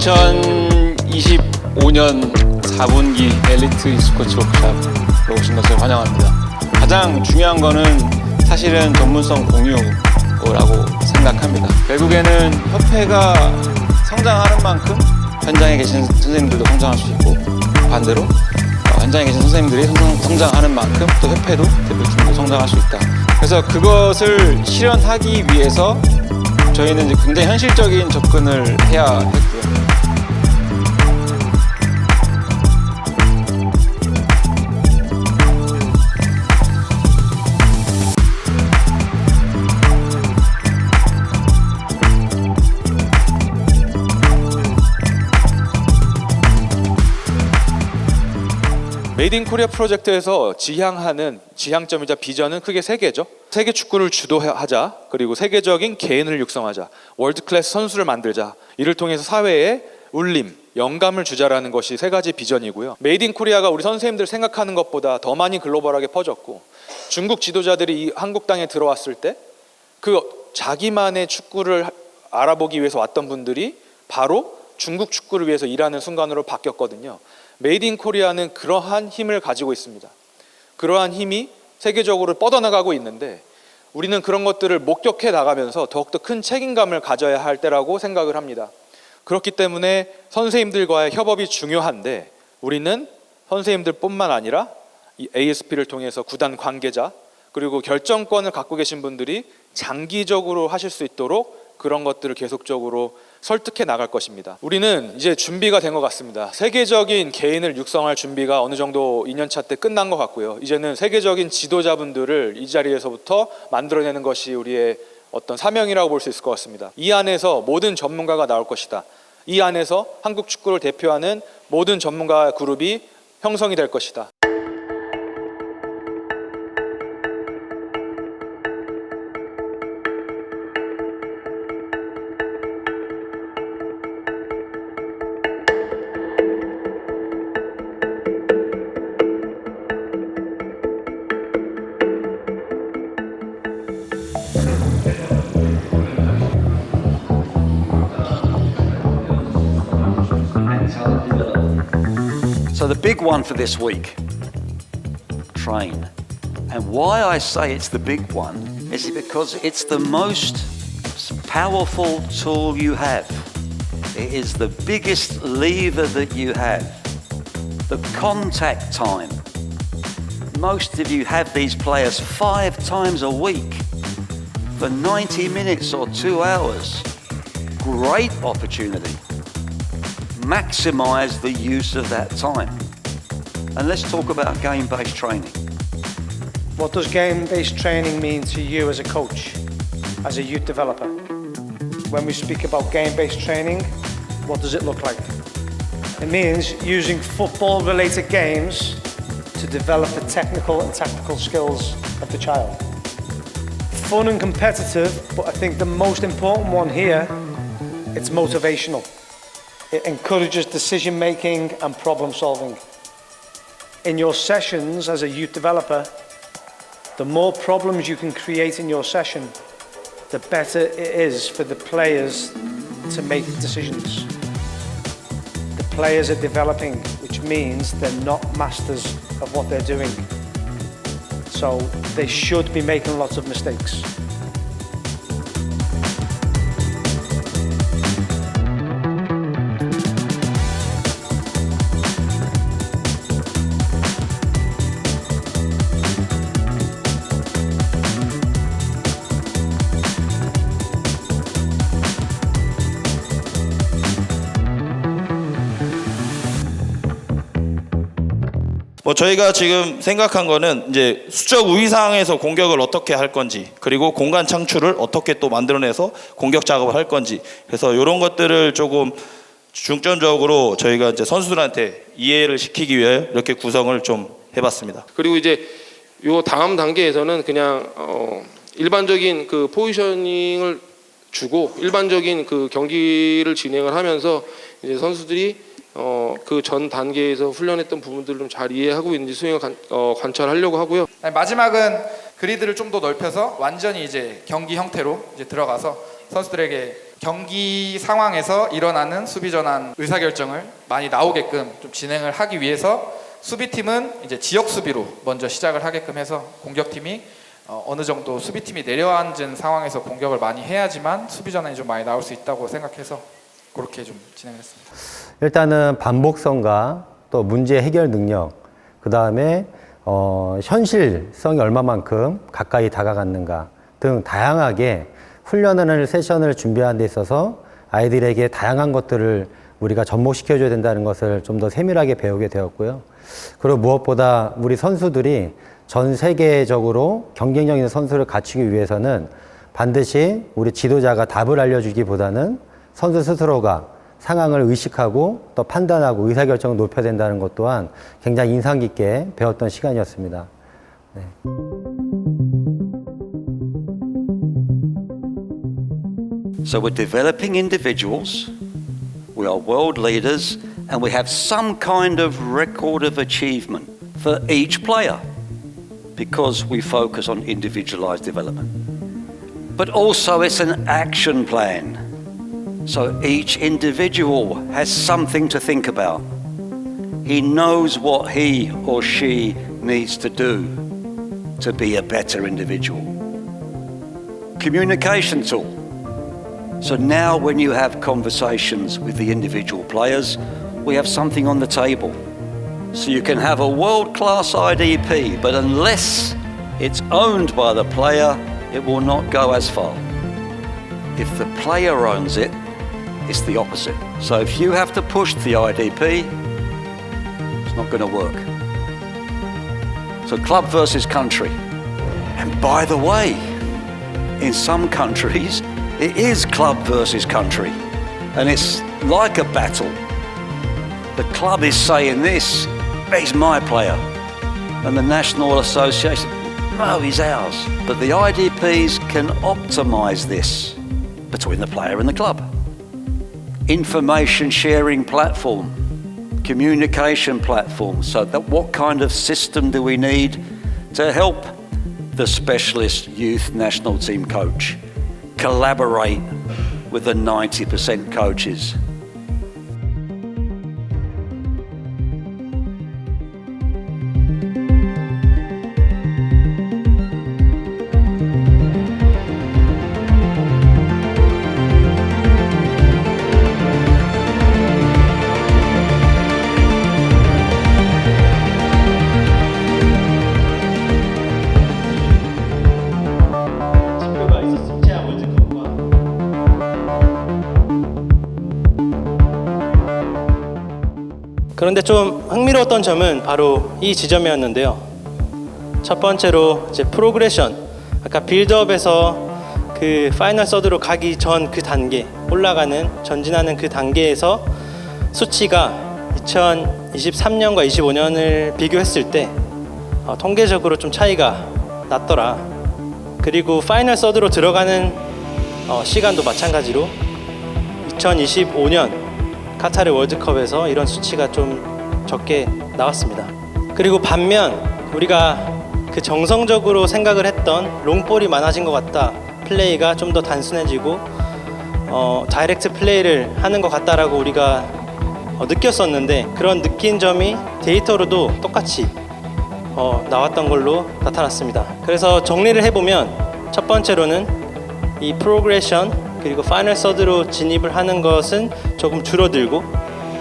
2025년 4분기 엘리트 e스포츠 워크숍으로 오신 것을 환영합니다. 가장 중요한 거는 사실은 전문성 공유라고 생각합니다. 결국에는 협회가 성장하는 만큼 현장에 계신 선생님들도 성장할 수 있고, 반대로 현장에 계신 선생님들이 성장하는 만큼 또 협회도 대표팀도 성장할 수 있다. 그래서 그것을 실현하기 위해서 저희는 이제 굉장히 현실적인 접근을 해야 했고요. 메이드 인 코리아 프로젝트에서 지향점이자 비전은 크게 세 개죠. 세계 축구를 주도하자, 그리고 세계적인 개인을 육성하자, 월드 클래스 선수를 만들자. 이를 통해서 사회에 울림, 영감을 주자라는 것이 세 가지 비전이고요. 메이드 인 코리아가 우리 선생님들 생각하는 것보다 더 많이 글로벌하게 퍼졌고, 중국 지도자들이 이 한국 땅에 들어왔을 때 그 자기만의 축구를 알아보기 위해서 왔던 분들이 바로 중국 축구를 위해서 일하는 순간으로 바뀌었거든요. 메이드 인 코리아는 그러한 힘을 가지고 있습니다. 그러한 힘이 세계적으로 뻗어나가고 있는데, 우리는 그런 것들을 목격해 나가면서 더욱더 큰 책임감을 가져야 할 때라고 생각을 합니다. 그렇기 때문에 선생님들과의 협업이 중요한데, 우리는 선생님들뿐만 아니라 이 ASP를 통해서 구단 관계자, 그리고 결정권을 갖고 계신 분들이 장기적으로 하실 수 있도록 그런 것들을 계속적으로 설득해 나갈 것입니다. 우리는 이제 준비가 된 것 같습니다. 세계적인 개인을 육성할 준비가 어느 정도 2년차 때 끝난 것 같고요. 이제는 세계적인 지도자분들을 이 자리에서부터 만들어내는 것이 우리의 어떤 사명이라고 볼 수 있을 것 같습니다. 이 안에서 모든 전문가가 나올 것이다. 이 안에서 한국 축구를 대표하는 모든 전문가 그룹이 형성이 될 것이다. So the big one for this week, train. And why I say it's the big one is because it's the most powerful tool you have. It is the biggest lever that you have. The contact time. Most of you have these players 5 times a week for 90 minutes or 2 hours. Great opportunity. Maximize the use of that time. And let's talk about game-based training. What does game-based training mean to you as a coach, as a youth developer? When we speak about game-based training, what does it look like? It means using football-related games to develop the technical and tactical skills of the child. Fun and competitive, but I think the most important one here, it's motivational. It encourages decision making and problem solving. In your sessions as a youth developer, the more problems you can create in your session, the better it is for the players to make decisions. The players are developing, which means they're not masters of what they're doing. So they should be making lots of mistakes. 저희가 지금 생각한 거는 이제 수적 우위상에서 공격을 어떻게 할 건지, 그리고 공간 창출을 어떻게 또 만들어내서 공격 작업을 할 건지, 그래서 이런 것들을 조금 중점적으로 저희가 이제 선수들한테 이해를 시키기 위해 이렇게 구성을 좀 해봤습니다. 그리고 이제 요 다음 단계에서는 그냥 일반적인 그 포지셔닝을 주고 일반적인 그 경기를 진행을 하면서 이제 선수들이 그 전 단계에서 훈련했던 부분들을 좀 잘 이해하고 있는지 수행을 관찰하려고 하고요. 마지막은 그리드를 좀 더 넓혀서 완전히 이제 경기 형태로 이제 들어가서 선수들에게 경기 상황에서 일어나는 수비 전환 의사결정을 많이 나오게끔 좀 진행을 하기 위해서 수비팀은 이제 지역 수비로 먼저 시작을 하게끔 해서 공격팀이 어느 정도 수비팀이 내려앉은 상황에서 공격을 많이 해야지만 수비 전환이 좀 많이 나올 수 있다고 생각해서 그렇게 좀 진행을 했습니다. 일단은 반복성과 또 문제 해결 능력, 그 다음에 현실성이 얼마만큼 가까이 다가갔는가 등 다양하게 훈련하는 세션을 준비하는 데 있어서 아이들에게 다양한 것들을 우리가 접목시켜줘야 된다는 것을 좀 더 세밀하게 배우게 되었고요. 그리고 무엇보다 우리 선수들이 전 세계적으로 경쟁력 있는 선수를 갖추기 위해서는 반드시 우리 지도자가 답을 알려주기보다는 선수 스스로가 상황을 의식하고 또 판단하고 의사결정을 높여야 된다는 것 또한 굉장히 인상 깊게 배웠던 시간이었습니다. 네. So we're developing individuals, we are world leaders, and we have some kind of record of achievement for each player because we focus on individualized development. But also it's an action plan. So each individual has something to think about. He knows what he or she needs to do to be a better individual. Communication tool. So now when you have conversations with the individual players, we have something on the table. So you can have a world-class IDP, but unless it's owned by the player, it will not go as far. If the player owns it, it's the opposite. So if you have to push the IDP, it's not going to work. So club versus country. And by the way, in some countries, it is club versus country. And it's like a battle. The club is saying this, he's my player. And the National Association, no, he's ours. But the IDPs can optimise this between the player and the club. Information sharing platform, communication platform. So that what kind of system do we need to help the specialist youth national team coach collaborate with the 90% coaches? 그런데 좀 흥미로웠던 점은 바로 이 지점이었는데요. 첫 번째로 이제 프로그레션, 아까 빌드업에서 그 파이널 서드로 가기 전 그 단계, 올라가는 전진하는 그 단계에서 수치가 2023년과 25년을 비교했을 때 통계적으로 좀 차이가 났더라. 그리고 파이널 서드로 들어가는 시간도 마찬가지로 2025년 카타르 월드컵에서 이런 수치가 좀 적게 나왔습니다. 그리고 반면 우리가 그 정성적으로 생각을 했던 롱볼이 많아진 것 같다, 플레이가 좀 더 단순해지고 다이렉트 플레이를 하는 것 같다라고 우리가 느꼈었는데, 그런 느낀 점이 데이터로도 똑같이 나왔던 걸로 나타났습니다. 그래서 정리를 해보면 첫 번째로는 이 프로그레션 그리고 파이널 서드로 진입을 하는 것은 조금 줄어들고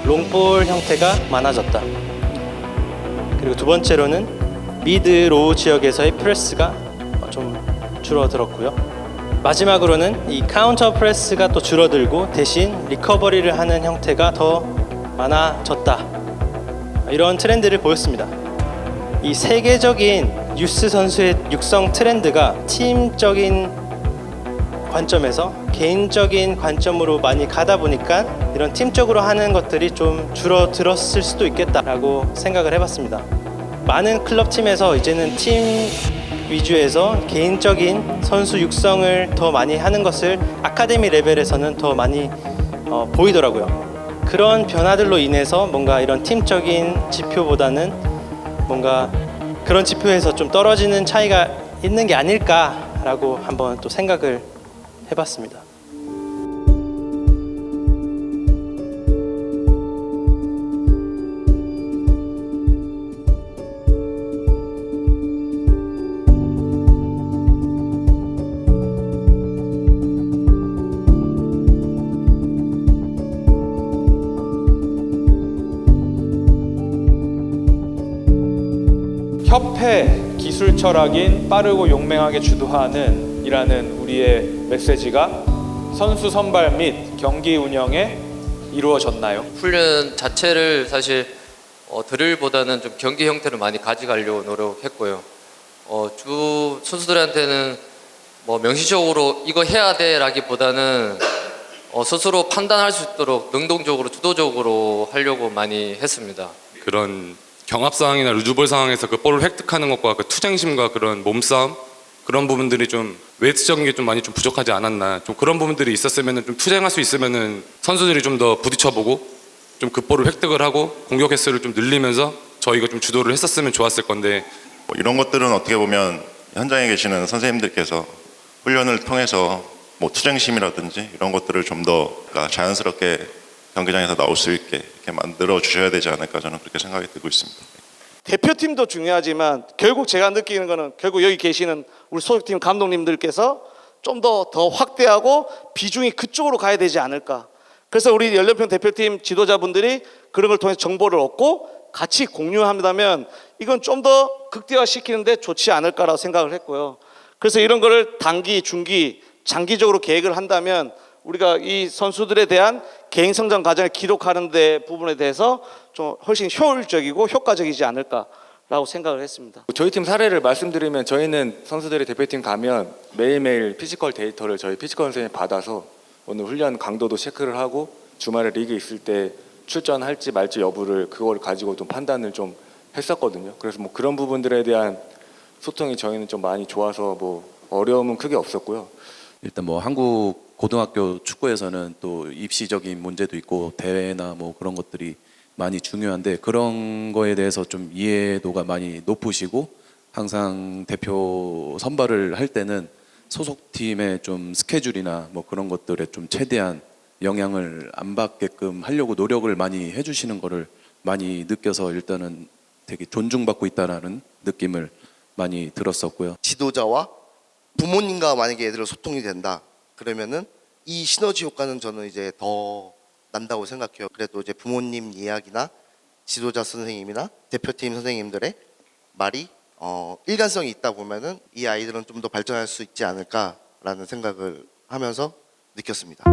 롱볼 형태가 많아졌다. 그리고 두 번째로는 미드 로우 지역에서의 프레스가 좀 줄어들었고요. 마지막으로는 이 카운터 프레스가 또 줄어들고 대신 리커버리를 하는 형태가 더 많아졌다. 이런 트렌드를 보였습니다. 이 세계적인 유스 선수의 육성 트렌드가 팀적인 관점에서 개인적인 관점으로 많이 가다 보니까 이런 팀적으로 하는 것들이 좀 줄어들었을 수도 있겠다라고 생각을 해봤습니다. 많은 클럽팀에서 이제는 팀 위주에서 개인적인 선수 육성을 더 많이 하는 것을 아카데미 레벨에서는 더 많이 보이더라고요. 그런 변화들로 인해서 뭔가 이런 팀적인 지표보다는 뭔가 그런 지표에서 좀 떨어지는 차이가 있는 게 아닐까라고 한번 또 생각을 해봤습니다. 협회 기술 철학인 빠르고 용맹하게 주도하는 이라는 우리의 메시지가 선수 선발 및 경기 운영에 이루어졌나요? 훈련 자체를 사실 드릴보다는 좀 경기 형태를 많이 가져가려고 노력했고요. 주 선수들한테는 뭐 명시적으로 이거 해야 돼라기보다는 스스로 판단할 수 있도록 능동적으로 주도적으로 하려고 많이 했습니다. 그런 경합 상황이나 루즈볼 상황에서 그 볼을 획득하는 것과 그 투쟁심과 그런 몸싸움 그런 부분들이 좀 외적인 게 좀 많이 좀 부족하지 않았나. 좀 그런 부분들이 있었으면은 좀 투쟁할 수 있으면은 선수들이 좀 더 부딪혀보고 좀 그 볼을 획득을 하고 공격 횟수를 좀 늘리면서 저희가 좀 주도를 했었으면 좋았을 건데 이런 것들은 어떻게 보면 현장에 계시는 선생님들께서 훈련을 통해서 뭐 투쟁심이라든지 이런 것들을 좀 더 자연스럽게 경기장에서 나올 수 있게 이렇게 만들어 주셔야 되지 않을까 저는 그렇게 생각이 들고 있습니다. 대표팀도 중요하지만 결국 제가 느끼는 거는 결국 여기 계시는 우리 소속팀 감독님들께서 좀 더 확대하고 비중이 그쪽으로 가야 되지 않을까. 그래서 우리 연령평 대표팀 지도자분들이 그런 걸 통해서 정보를 얻고 같이 공유한다면 이건 좀 더 극대화시키는데 좋지 않을까라고 생각을 했고요. 그래서 이런 거를 단기, 중기, 장기적으로 계획을 한다면 우리가 이 선수들에 대한 개인 성장 과정을 기록하는 데 부분에 대해서 좀 훨씬 효율적이고 효과적이지 않을까라고 생각을 했습니다. 저희 팀 사례를 말씀드리면 저희는 선수들이 대표팀 가면 매일매일 피지컬 데이터를 저희 피지컬 선생님이 받아서 오늘 훈련 강도도 체크를 하고 주말에 리그 있을 때 출전할지 말지 여부를 그걸 가지고 좀 판단을 좀 했었거든요. 그래서 뭐 그런 부분들에 대한 소통이 저희는 좀 많이 좋아서 뭐 어려움은 크게 없었고요. 일단 뭐 한국 고등학교 축구에서는 또 입시적인 문제도 있고 대회나 뭐 그런 것들이 많이 중요한데 그런 거에 대해서 좀 이해도가 많이 높으시고 항상 대표 선발을 할 때는 소속팀의 좀 스케줄이나 뭐 그런 것들에 좀 최대한 영향을 안 받게끔 하려고 노력을 많이 해주시는 거를 많이 느껴서 일단은 되게 존중받고 있다라는 느낌을 많이 들었었고요. 지도자와 부모님과 만약에 애들 소통이 된다 그러면은 이 시너지 효과는 저는 이제 더 난다고 생각해요. 그래도 이제 부모님 이야기나 지도자 선생님이나 대표팀 선생님들의 말이 일관성이 있다 보면은 이 아이들은 좀 더 발전할 수 있지 않을까라는 생각을 하면서 느꼈습니다.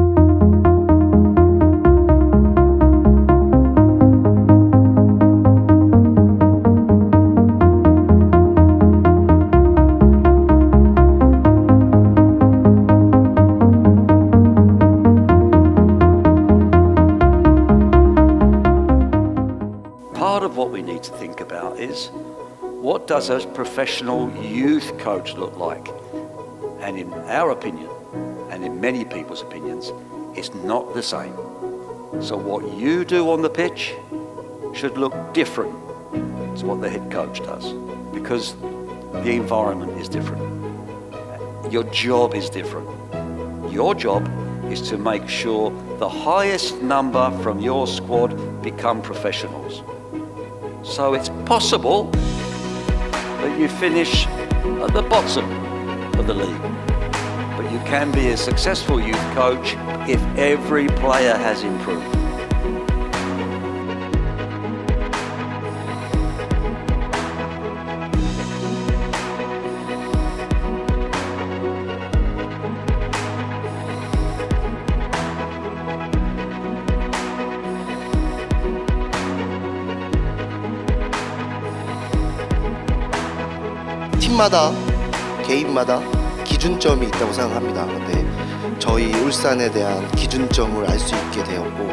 Part of what we need to think about is what does a professional youth coach look like? And in our opinion, and in many people's opinions, it's not the same. So what you do on the pitch should look different to what the head coach does, because the environment is different. Your job is different. Your job is to make sure the highest number from your squad become professionals. So it's possible that you finish at the bottom of the league. But you can be a successful youth coach if every player has improved. 팀마다 개인마다 기준점이 있다고 생각합니다. 근데 저희 울산에 대한 기준점을 알 수 있게 되었고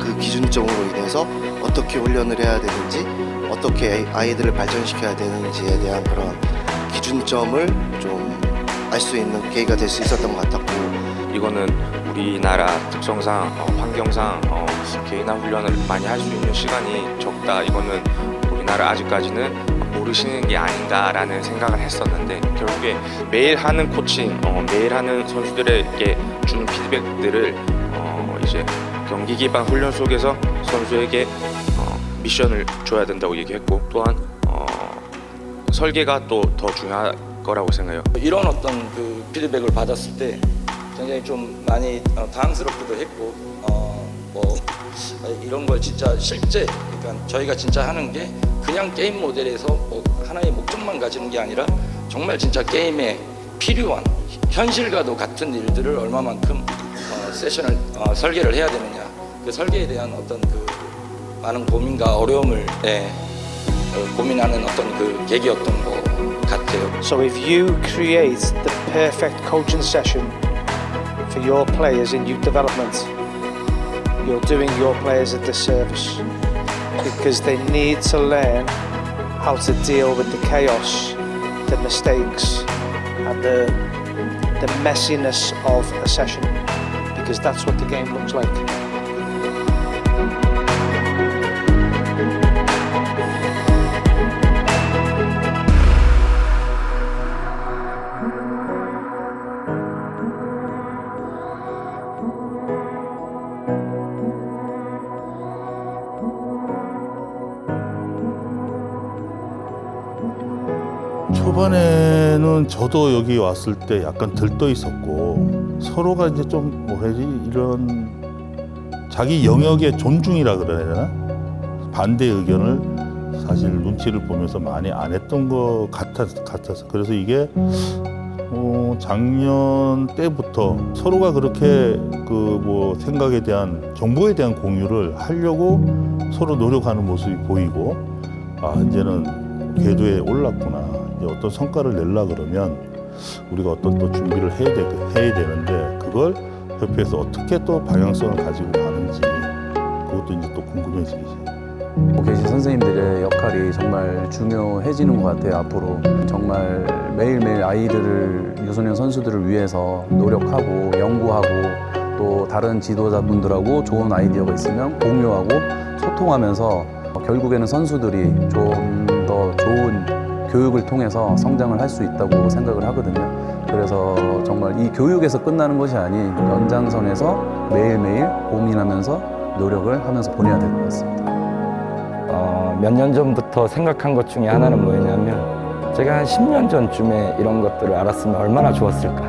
그 기준점으로 인해서 어떻게 훈련을 해야 되는지 어떻게 아이들을 발전시켜야 되는지에 대한 그런 기준점을 좀 알 수 있는 계기가 될 수 있었던 것 같았고 이거는 우리나라 특성상 환경상 개인화 훈련을 많이 할 수 있는 시간이 적다. 이거는 우리나라 아직까지는 모르시는 게 아닌가라는 생각을 했었는데 결국에 매일 하는 코칭, 매일 하는 선수들에게 주는 피드백들을 이제 경기 기반 훈련 속에서 선수에게 미션을 줘야 된다고 얘기했고 또한 설계가 또 더 중요할 거라고 생각해요. 이런 어떤 그 피드백을 받았을 때 굉장히 좀 많이 당황스럽기도 했고 뭐 이런 걸 진짜 실제 그러니까 저희가 진짜 하는 게 그냥 게임 모델에서 뭐 하나의 목적만 가지는 게 아니라 정말 진짜 게임에 필요한 현실과도 같은 일들을 얼마만큼 세션을 설계를 해야 되느냐 그 설계에 대한 어떤 그 많은 고민과 어려움을 고민하는 어떤 그 계기였던 것 같아요. So if you create the perfect coaching session for your players in youth development, you're doing your players a disservice because they need to learn how to deal with the chaos, the mistakes, and the messiness of a session, because that's what the game looks like. 초반에는 저도 여기 왔을 때 약간 들떠 있었고 서로가 이제 좀 뭐라지 이런 자기 영역의 존중이라 그래야 되나? 반대 의견을 사실 눈치를 보면서 많이 안 했던 것 같아서 그래서 이게 작년 때부터 서로가 그렇게 그 뭐 생각에 대한 정보에 대한 공유를 하려고 서로 노력하는 모습이 보이고 이제는 궤도에 올랐구나. 어떤 성과를 내려 그러면 우리가 어떤 또 준비를 해야 되는데 그걸 협회에서 어떻게 또 방향성을 가지고 가는지 그것도 이제 또 궁금해지지. 계신 선생님들의 역할이 정말 중요해지는 것 같아요. 앞으로 정말 매일매일 아이들을 유소년 선수들을 위해서 노력하고 연구하고 또 다른 지도자분들하고 좋은 아이디어가 있으면 공유하고 소통하면서 결국에는 선수들이 좀 더 좋은 교육을 통해서 성장을 할 수 있다고 생각을 하거든요. 그래서 정말 이 교육에서 끝나는 것이 아닌 연장선에서 매일매일 고민하면서 노력을 하면서 보내야 될 것 같습니다. 몇 년 전부터 생각한 것 중에 하나는 뭐였냐면 제가 한 10년 전쯤에 이런 것들을 알았으면 얼마나 좋았을까.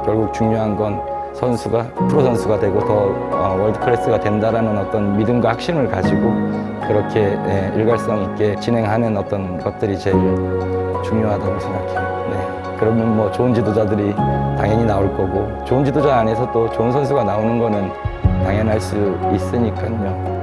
결국 중요한 건 선수가 프로 선수가 되고 더 월드 클래스가 된다라는 어떤 믿음과 확신을 가지고 그렇게 일관성 있게 진행하는 어떤 것들이 제일 중요하다고 생각해요. 네. 그러면 뭐 좋은 지도자들이 당연히 나올 거고 좋은 지도자 안에서 또 좋은 선수가 나오는 거는 당연할 수 있으니까요.